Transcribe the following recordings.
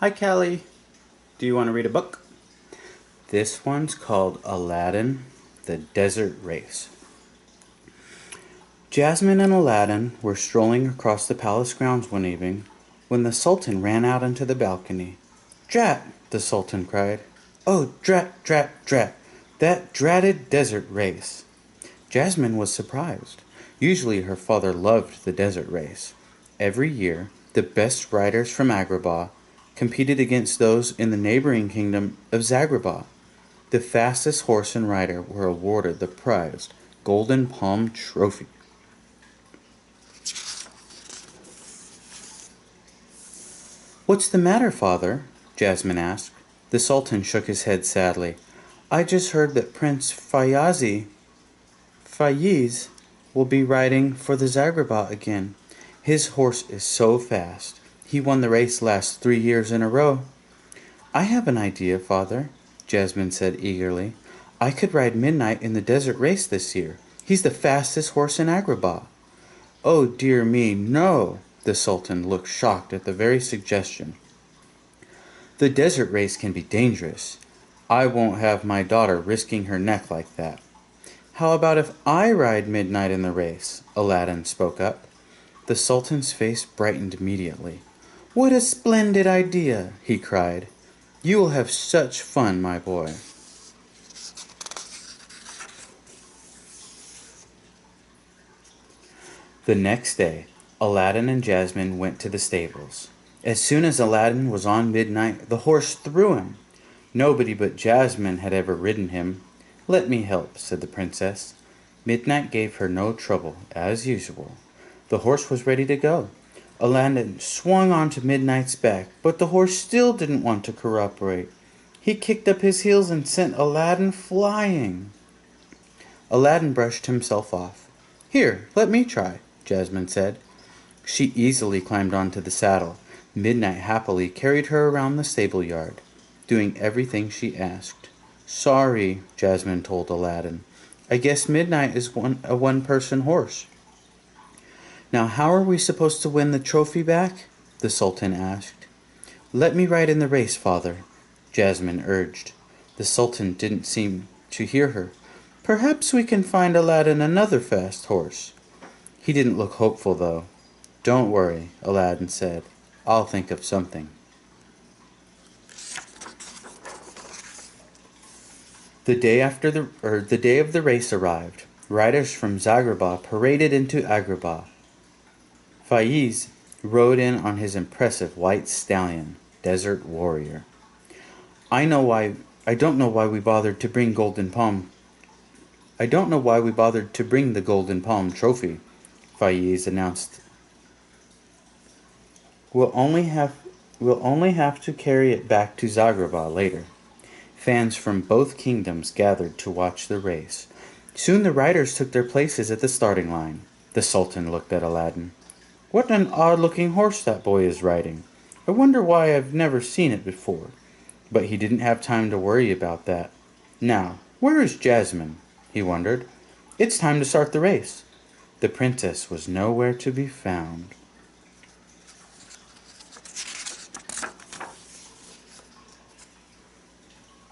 Hi, Callie. Do you want to read a book? This one's called Aladdin, the Desert Race. Jasmine and Aladdin were strolling across the palace grounds one evening when the Sultan ran out onto the balcony. "Drat!" the Sultan cried. "Oh, drat, drat, drat! That dratted desert race!" Jasmine was surprised. Usually her father loved the desert race. Every year, the best riders from Agrabah competed against those in the neighboring kingdom of Zagrabah. The fastest horse and rider were awarded the prized Golden Palm Trophy. "What's the matter, father?" Jasmine asked. The Sultan shook his head sadly. "I just heard that Prince Faiz will be riding for the Zagrabah again. His horse is so fast. He won the race last 3 years in a row." "I have an idea, father," Jasmine said eagerly. "I could ride Midnight in the desert race this year. He's the fastest horse in Agrabah." "Oh, dear me, no!" The Sultan looked shocked at the very suggestion. "The desert race can be dangerous. I won't have my daughter risking her neck like that." "How about if I ride Midnight in the race?" Aladdin spoke up. The Sultan's face brightened immediately. "What a splendid idea!" he cried. "You will have such fun, my boy." The next day, Aladdin and Jasmine went to the stables. As soon as Aladdin was on Midnight, the horse threw him. Nobody but Jasmine had ever ridden him. "Let me help," said the princess. Midnight gave her no trouble, as usual. The horse was ready to go. Aladdin swung onto Midnight's back, but the horse still didn't want to cooperate. He kicked up his heels and sent Aladdin flying. Aladdin brushed himself off. "Here, let me try," Jasmine said. She easily climbed onto the saddle. Midnight happily carried her around the stable yard, doing everything she asked. "Sorry," Jasmine told Aladdin. "I guess Midnight is a one-person horse." "Now how are we supposed to win the trophy back?" the Sultan asked. "Let me ride in the race, father," Jasmine urged. The Sultan didn't seem to hear her. "Perhaps we can find Aladdin another fast horse." He didn't look hopeful, though. "Don't worry," Aladdin said. "I'll think of something." The day of the race arrived. Riders from Zagrabah paraded into Agrabah. Faiz rode in on his impressive white stallion, Desert Warrior. I don't know why we bothered to bring I don't know why we bothered to bring the Golden Palm Trophy," Faiz announced. We'll only have to carry it back to Zagrabah later." Fans from both kingdoms gathered to watch the race. Soon the riders took their places at the starting line. The Sultan looked at Aladdin. "What an odd-looking horse that boy is riding. I wonder why I've never seen it before." But he didn't have time to worry about that. "Now, where is Jasmine?" he wondered. "It's time to start the race." The princess was nowhere to be found.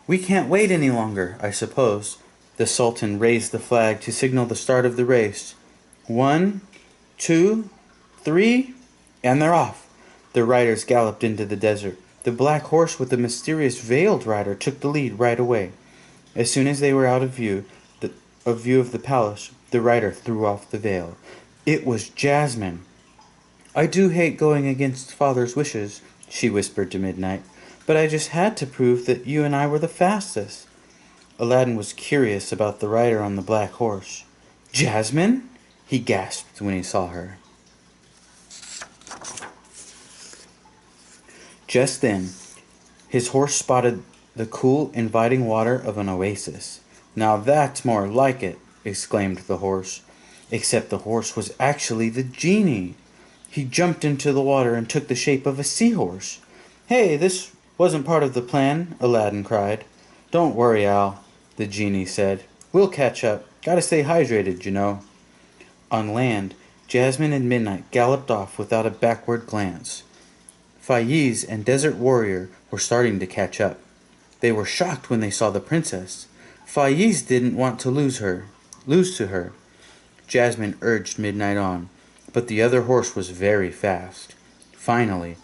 "We can't wait any longer, I suppose." The Sultan raised the flag to signal the start of the race. 1, 2, 3, and they're off. The riders galloped into the desert. The black horse with the mysterious veiled rider took the lead right away. As soon as they were out of view of the palace, the rider threw off the veil. It was Jasmine. "I do hate going against father's wishes," she whispered to Midnight, "but I just had to prove that you and I were the fastest." Aladdin was curious about the rider on the black horse. "Jasmine?" he gasped when he saw her. Just then, his horse spotted the cool, inviting water of an oasis. "Now that's more like it," exclaimed the horse. Except the horse was actually the genie. He jumped into the water and took the shape of a seahorse. "Hey, this wasn't part of the plan," Aladdin cried. "Don't worry, Al," the genie said. "We'll catch up. Gotta stay hydrated, you know." On land, Jasmine and Midnight galloped off without a backward glance. Faiz and Desert Warrior were starting to catch up. They were shocked when they saw the princess. Faiz didn't want to lose to her. Jasmine urged Midnight on, but the other horse was very fast. Finally,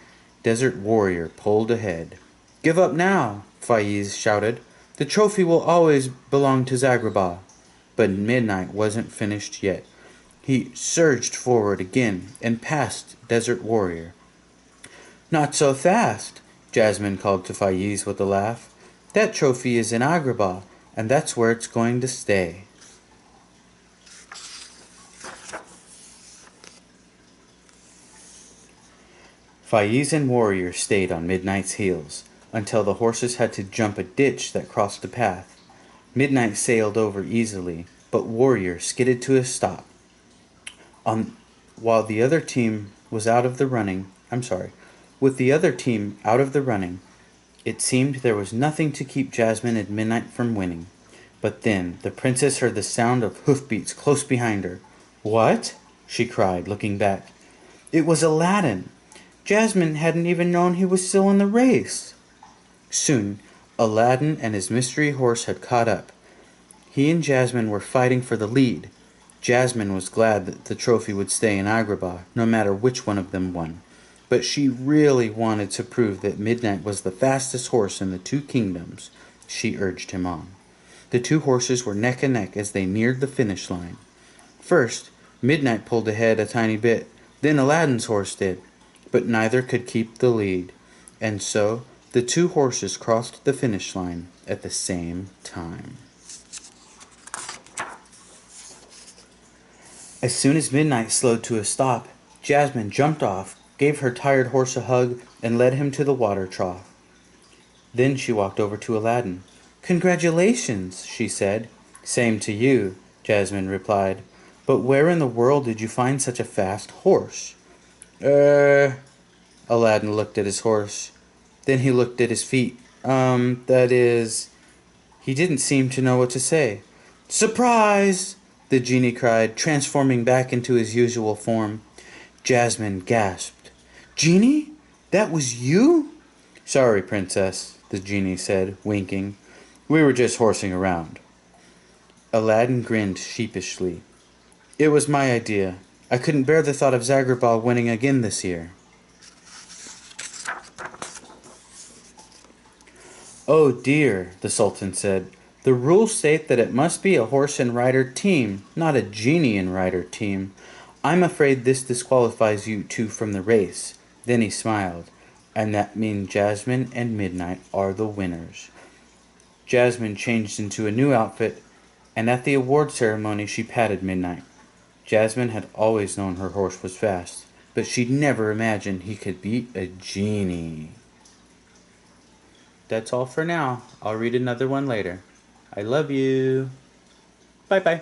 Desert Warrior pulled ahead. "Give up now," Faiz shouted. "The trophy will always belong to Zagreba." But Midnight wasn't finished yet. He surged forward again and passed Desert Warrior. "Not so fast," Jasmine called to Faiz with a laugh. "That trophy is in Agrabah, and that's where it's going to stay." Faiz and Warrior stayed on Midnight's heels until the horses had to jump a ditch that crossed the path. Midnight sailed over easily, but Warrior skidded to a stop. While the other team was out of the running, with the other team out of the running, it seemed there was nothing to keep Jasmine and Midnight from winning. But then the princess heard the sound of hoofbeats close behind her. "What?" she cried, looking back. It was Aladdin. Jasmine hadn't even known he was still in the race. Soon, Aladdin and his mystery horse had caught up. He and Jasmine were fighting for the lead. Jasmine was glad that the trophy would stay in Agrabah, no matter which one of them won. But she really wanted to prove that Midnight was the fastest horse in the two kingdoms. She urged him on. The two horses were neck and neck as they neared the finish line. First, Midnight pulled ahead a tiny bit, then Aladdin's horse did. But neither could keep the lead, and so the two horses crossed the finish line at the same time. As soon as Midnight slowed to a stop, Jasmine jumped off, gave her tired horse a hug, and led him to the water trough. Then she walked over to Aladdin. "Congratulations," she said. "Same to you," Jasmine replied. "But where in the world did you find such a fast horse?" Aladdin looked at his horse. Then he looked at his feet. That is... He didn't seem to know what to say. "Surprise!" the genie cried, transforming back into his usual form. Jasmine gasped. "Genie? That was you?" "Sorry, princess," the genie said, winking. "We were just horsing around." Aladdin grinned sheepishly. "It was my idea. I couldn't bear the thought of Zagreba winning again this year." "Oh dear," the Sultan said. "The rules state that it must be a horse and rider team, not a genie and rider team. I'm afraid this disqualifies you two from the race." Then he smiled. "And that means Jasmine and Midnight are the winners." Jasmine changed into a new outfit, and at the award ceremony she patted Midnight. Jasmine had always known her horse was fast, but she'd never imagined he could beat a genie. That's all for now. I'll read another one later. I love you. Bye-bye.